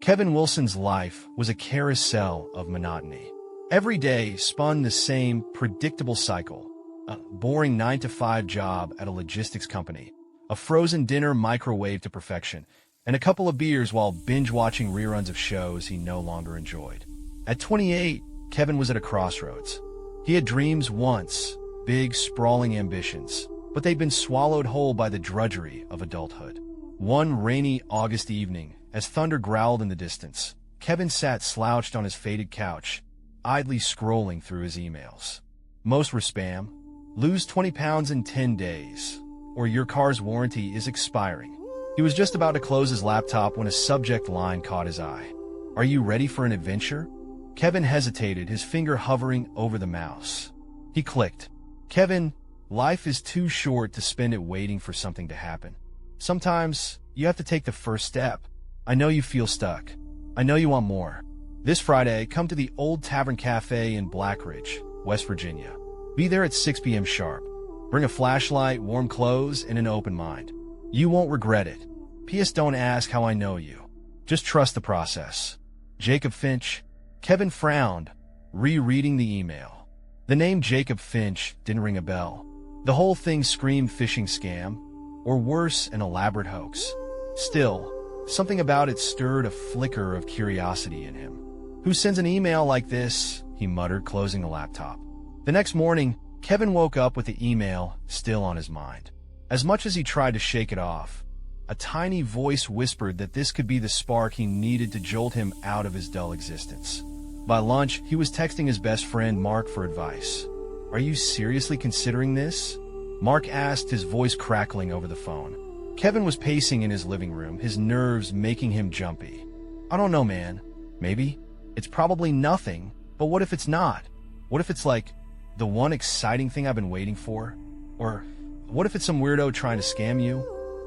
Kevin Wilson's life was a carousel of monotony. Every day spun the same predictable cycle: a boring 9-to-5 job at a logistics company, a frozen dinner microwaved to perfection, and a couple of beers while binge-watching reruns of shows he no longer enjoyed. At 28, Kevin was at a crossroads. He had dreams once, big, sprawling ambitions, but they'd been swallowed whole by the drudgery of adulthood. One rainy August evening, as thunder growled in the distance, Kevin sat slouched on his faded couch, idly scrolling through his emails. Most were spam. Lose 20 pounds in 10 days, or your car's warranty is expiring. He was just about to close his laptop when a subject line caught his eye. Are you ready for an adventure? Kevin hesitated, his finger hovering over the mouse. He clicked. Kevin, life is too short to spend it waiting for something to happen. Sometimes you have to take the first step. I know you feel stuck. I know you want more. This Friday, come to the Old Tavern Cafe in Blackridge, West Virginia. Be there at 6 p.m. sharp. Bring a flashlight, warm clothes, and an open mind. You won't regret it. P.S. Don't ask how I know you. Just trust the process. Jacob Finch. Kevin frowned, rereading the email. The name Jacob Finch didn't ring a bell. The whole thing screamed phishing scam, or worse, an elaborate hoax. Still, something about it stirred a flicker of curiosity in him. Who sends an email like this? He muttered, closing the laptop. The next morning, Kevin woke up with the email still on his mind. As much as he tried to shake it off, a tiny voice whispered that this could be the spark he needed to jolt him out of his dull existence. By lunch, he was texting his best friend Mark for advice. Are you seriously considering this? Mark asked, his voice crackling over the phone. Kevin was pacing in his living room, his nerves making him jumpy. I don't know, man. Maybe. It's probably nothing, but what if it's not? What if it's like the one exciting thing I've been waiting for? Or what if it's some weirdo trying to scam you?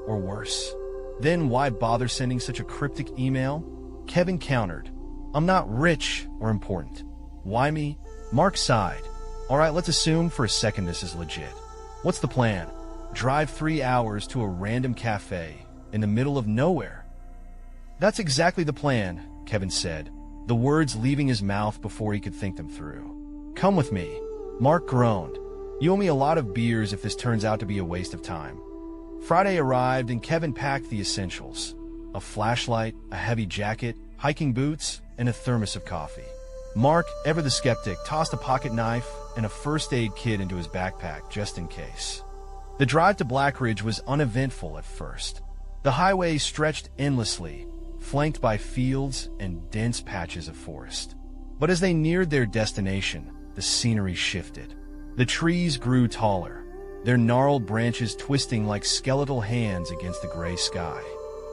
Or worse? Then why bother sending such a cryptic email? Kevin countered. I'm not rich or important. Why me? Mark sighed. All right, let's assume for a second this is legit. What's the plan? Drive 3 hours to a random cafe in the middle of nowhere. That's exactly the plan, Kevin said, the words leaving his mouth before he could think them through. Come with me. Mark groaned. You owe me a lot of beers if this turns out to be a waste of time. Friday arrived and Kevin packed the essentials: a flashlight, a heavy jacket, hiking boots, and a thermos of coffee. Mark, ever the skeptic, tossed a pocket knife and a first aid kit into his backpack just in case. The drive to Blackridge was uneventful at first. The highway stretched endlessly, flanked by fields and dense patches of forest. But as they neared their destination, the scenery shifted. The trees grew taller, their gnarled branches twisting like skeletal hands against the gray sky.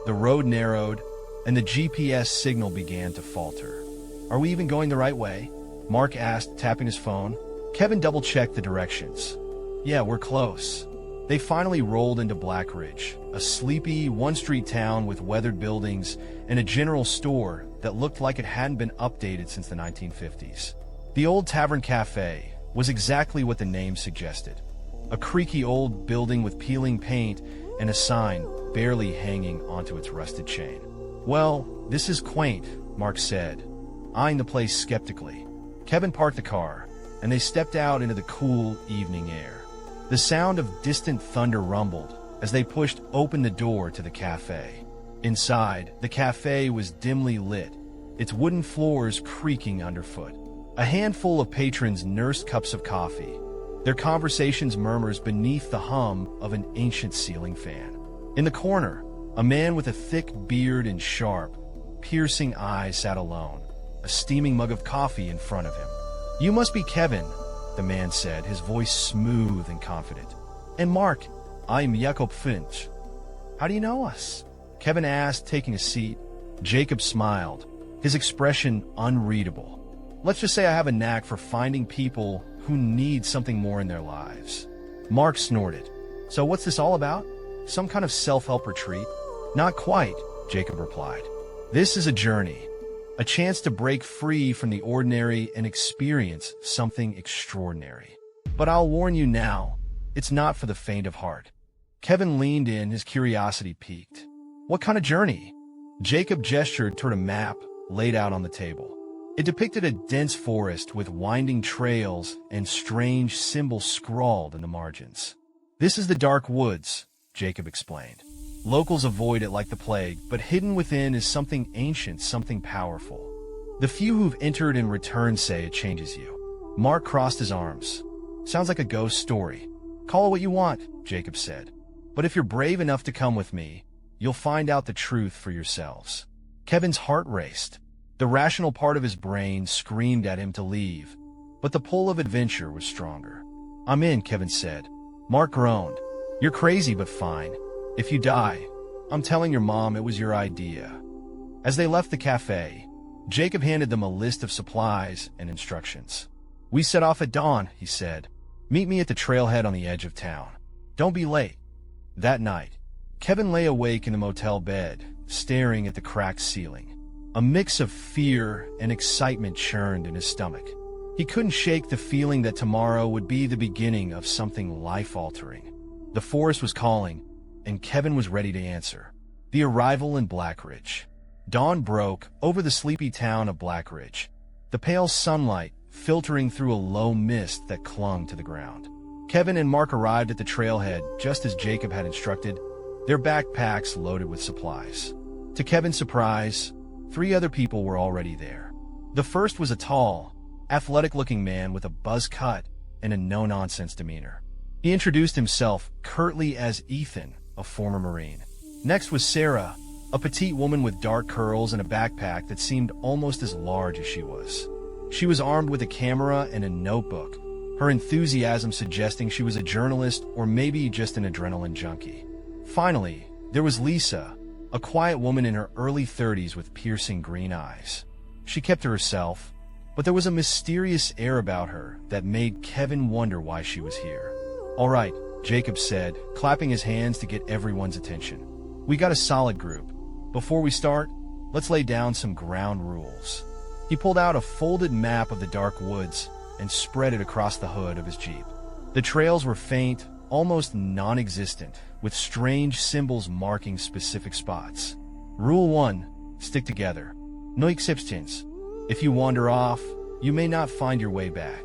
The road narrowed, and the GPS signal began to falter. Are we even going the right way? Mark asked, tapping his phone. Kevin double-checked the directions. Yeah, we're close. They finally rolled into Blackridge, a sleepy, one-street town with weathered buildings and a general store that looked like it hadn't been updated since the 1950s. The Old Tavern Cafe was exactly what the name suggested. A creaky old building with peeling paint and a sign barely hanging onto its rusted chain. Well, this is quaint, Mark said, eyeing the place skeptically. Kevin parked the car, and they stepped out into the cool evening air. The sound of distant thunder rumbled as they pushed open the door to the cafe. Inside, the cafe was dimly lit, its wooden floors creaking underfoot. A handful of patrons nursed cups of coffee, their conversations murmurs beneath the hum of an ancient ceiling fan. In the corner, a man with a thick beard and sharp, piercing eyes sat alone, a steaming mug of coffee in front of him. You must be Kevin, the man said, his voice smooth and confident. And Mark, I'm Jacob Finch. How do you know us? Kevin asked, taking a seat. Jacob smiled, his expression unreadable. Let's just say I have a knack for finding people who need something more in their lives. Mark snorted. So what's this all about? Some kind of self-help retreat? Not quite, Jacob replied. This is a journey, a chance to break free from the ordinary and experience something extraordinary. But I'll warn you now, it's not for the faint of heart. Kevin leaned in, his curiosity piqued. What kind of journey? Jacob gestured toward a map laid out on the table. It depicted a dense forest with winding trails and strange symbols scrawled in the margins. "This is the Dark Woods," Jacob explained. "Locals avoid it like the plague, but hidden within is something ancient, something powerful. The few who've entered and returned say it changes you." Mark crossed his arms. "Sounds like a ghost story. Call it what you want," Jacob said. "But if you're brave enough to come with me, you'll find out the truth for yourselves." Kevin's heart raced. The rational part of his brain screamed at him to leave, but the pull of adventure was stronger. "I'm in," Kevin said. Mark groaned. "You're crazy, but fine. If you die, I'm telling your mom it was your idea." As they left the cafe, Jacob handed them a list of supplies and instructions. "We set off at dawn," he said. "Meet me at the trailhead on the edge of town. Don't be late." That night, Kevin lay awake in the motel bed, staring at the cracked ceiling. A mix of fear and excitement churned in his stomach. He couldn't shake the feeling that tomorrow would be the beginning of something life-altering. The forest was calling, and Kevin was ready to answer. The arrival in Blackridge. Dawn broke over the sleepy town of Blackridge, the pale sunlight filtering through a low mist that clung to the ground. Kevin and Mark arrived at the trailhead just as Jacob had instructed, their backpacks loaded with supplies. To Kevin's surprise, 3 other people were already there. The first was a tall, athletic-looking man with a buzz cut and a no-nonsense demeanor. He introduced himself curtly as Ethan, a former Marine. Next was Sarah, a petite woman with dark curls and a backpack that seemed almost as large as she was. She was armed with a camera and a notebook, her enthusiasm suggesting she was a journalist or maybe just an adrenaline junkie. Finally, there was Lisa, a quiet woman in her early 30s with piercing green eyes. She kept to herself, but there was a mysterious air about her that made Kevin wonder why she was here. "All right," Jacob said, clapping his hands to get everyone's attention. "We got a solid group. Before we start, let's lay down some ground rules." He pulled out a folded map of the Dark Woods and spread it across the hood of his Jeep. The trails were faint, almost non-existent, with strange symbols marking specific spots. Rule 1, stick together. No exceptions. If you wander off, you may not find your way back.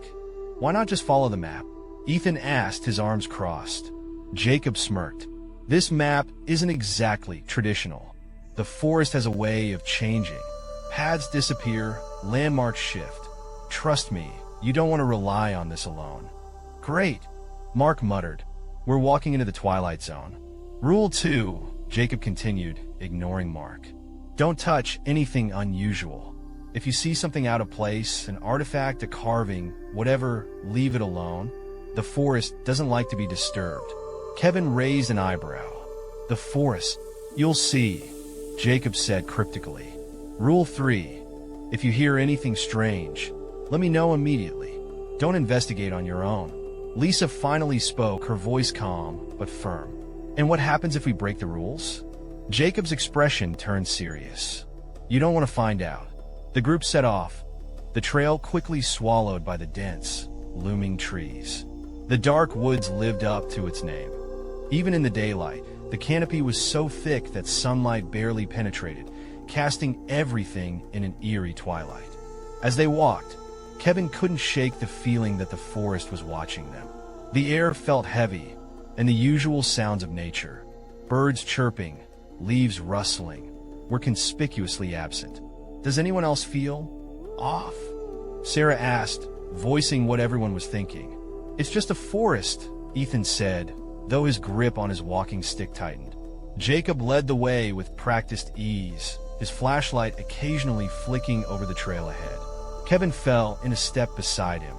"Why not just follow the map?" Ethan asked, his arms crossed. Jacob smirked. "This map isn't exactly traditional. The forest has a way of changing. Paths disappear, landmarks shift. Trust me, you don't want to rely on this alone." "Great," Mark muttered. "We're walking into the Twilight Zone." "Rule 2, Jacob continued, ignoring Mark. "Don't touch anything unusual. If you see something out of place, an artifact, a carving, whatever, leave it alone. The forest doesn't like to be disturbed." Kevin raised an eyebrow. "The forest, you'll see," Jacob said cryptically. "Rule 3, if you hear anything strange, let me know immediately. Don't investigate on your own." Lisa finally spoke, her voice calm but firm. "And what happens if we break the rules?" Jacob's expression turned serious. "You don't want to find out." The group set off, the trail quickly swallowed by the dense, looming trees. The Dark Woods lived up to its name. Even in the daylight, the canopy was so thick that sunlight barely penetrated, casting everything in an eerie twilight. As they walked, Kevin couldn't shake the feeling that the forest was watching them. The air felt heavy, and the usual sounds of nature, birds chirping, leaves rustling, were conspicuously absent. "Does anyone else feel off?" Sarah asked, voicing what everyone was thinking. "It's just a forest," Ethan said, though his grip on his walking stick tightened. Jacob led the way with practiced ease, his flashlight occasionally flicking over the trail ahead. Kevin fell in a step beside him.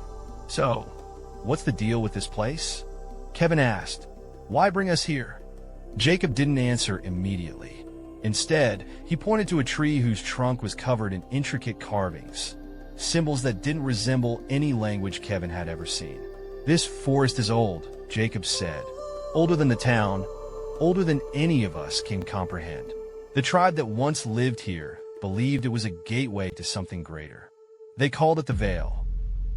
"So, what's the deal with this place?" Kevin asked. "Why bring us here?" Jacob didn't answer immediately. Instead, he pointed to a tree whose trunk was covered in intricate carvings, symbols that didn't resemble any language Kevin had ever seen. "This forest is old," Jacob said. "Older than the town, older than any of us can comprehend. The tribe that once lived here believed it was a gateway to something greater. They called it the Veil."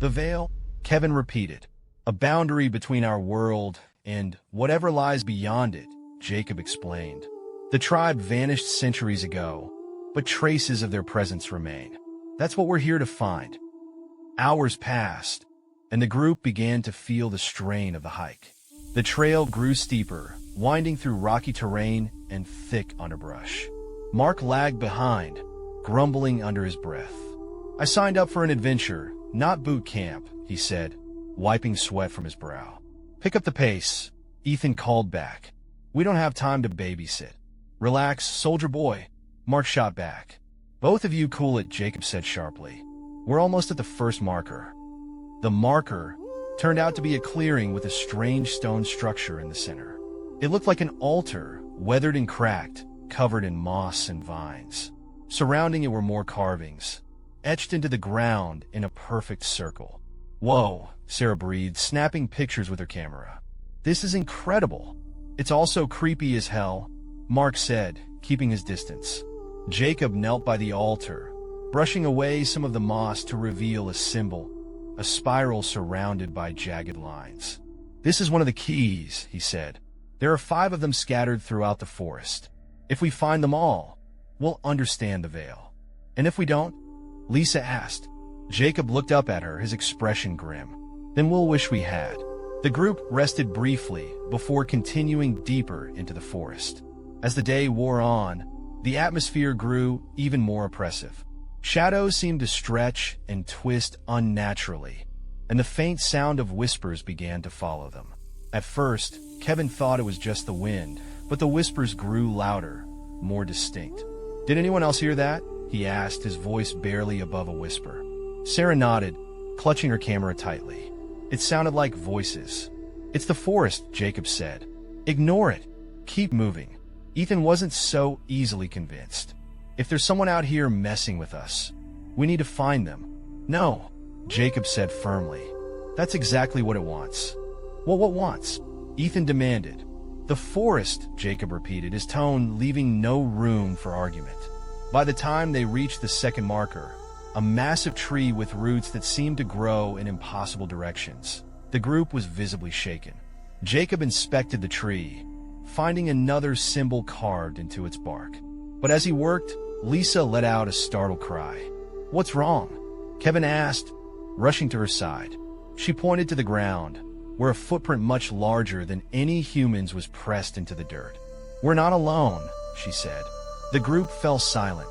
"The Veil?" Kevin repeated. "A boundary between our world and whatever lies beyond it," Jacob explained. "The tribe vanished centuries ago, but traces of their presence remain. That's what we're here to find. Hours passed, and the group began to feel the strain of the hike. The trail grew steeper, winding through rocky terrain and thick underbrush. Mark lagged behind, grumbling under his breath. "I signed up for an adventure, not boot camp," he said, wiping sweat from his brow. "Pick up the pace," Ethan called back. "We don't have time to babysit." "Relax, soldier boy," Mark shot back. "Both of you cool it," Jacob said sharply. "We're almost at the first marker." The marker turned out to be a clearing with a strange stone structure in the center. It looked like an altar, weathered and cracked, covered in moss and vines. Surrounding it were more carvings, etched into the ground in a perfect circle. "Whoa," Sarah breathed, snapping pictures with her camera. "This is incredible." "It's also creepy as hell," Mark said, keeping his distance. Jacob knelt by the altar, brushing away some of the moss to reveal a symbol, a spiral surrounded by jagged lines. "This is one of the keys," he said. "There are 5 of them scattered throughout the forest. If we find them all, we'll understand the veil." "And if we don't?" Lisa asked. Jacob looked up at her, his expression grim. "Then we'll wish we had." The group rested briefly before continuing deeper into the forest. As the day wore on, the atmosphere grew even more oppressive. Shadows seemed to stretch and twist unnaturally, and the faint sound of whispers began to follow them. At first, Kevin thought it was just the wind, but the whispers grew louder, more distinct. "Did anyone else hear that?" he asked, his voice barely above a whisper. Sarah nodded, clutching her camera tightly. "It sounded like voices." "It's the forest," Jacob said. "Ignore it. Keep moving." Ethan wasn't so easily convinced. "If there's someone out here messing with us, we need to find them." "No," Jacob said firmly. "That's exactly what it wants." "Well, what wants?" Ethan demanded. "The forest," Jacob repeated, his tone leaving no room for argument. By the time they reached the second marker, a massive tree with roots that seemed to grow in impossible directions, the group was visibly shaken. Jacob inspected the tree, finding another symbol carved into its bark. But as he worked, Lisa let out a startled cry. "What's wrong?" Kevin asked, rushing to her side. She pointed to the ground, where a footprint much larger than any human's was pressed into the dirt. "We're not alone," she said. The group fell silent,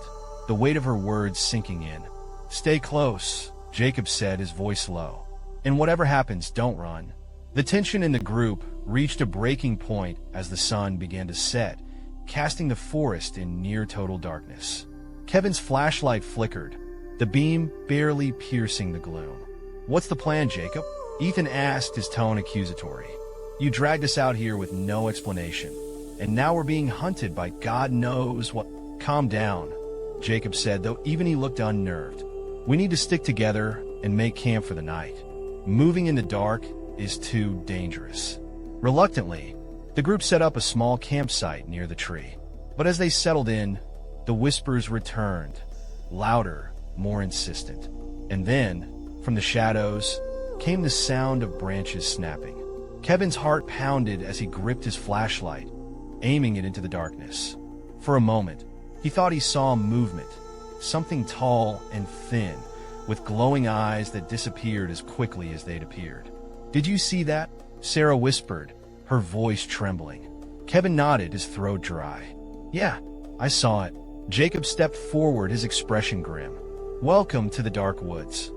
the weight of her words sinking in. "Stay close," Jacob said, his voice low. "And whatever happens, don't run." The tension in the group reached a breaking point as the sun began to set, casting the forest in near-total darkness. Kevin's flashlight flickered, the beam barely piercing the gloom. "What's the plan, Jacob?" Ethan asked, his tone accusatory. "You dragged us out here with no explanation, and now we're being hunted by God knows what." "Calm down," Jacob said, though even he looked unnerved. "We need to stick together and make camp for the night. Moving in the dark is too dangerous." Reluctantly, the group set up a small campsite near the tree. But as they settled in, the whispers returned, louder, more insistent. And then, from the shadows, came the sound of branches snapping. Kevin's heart pounded as he gripped his flashlight, aiming it into the darkness. For a moment, he thought he saw movement, something tall and thin, with glowing eyes that disappeared as quickly as they'd appeared. "Did you see that?" Sarah whispered, her voice trembling. Kevin nodded, his throat dry. "Yeah, I saw it." Jacob stepped forward, his expression grim. "Welcome to the dark woods."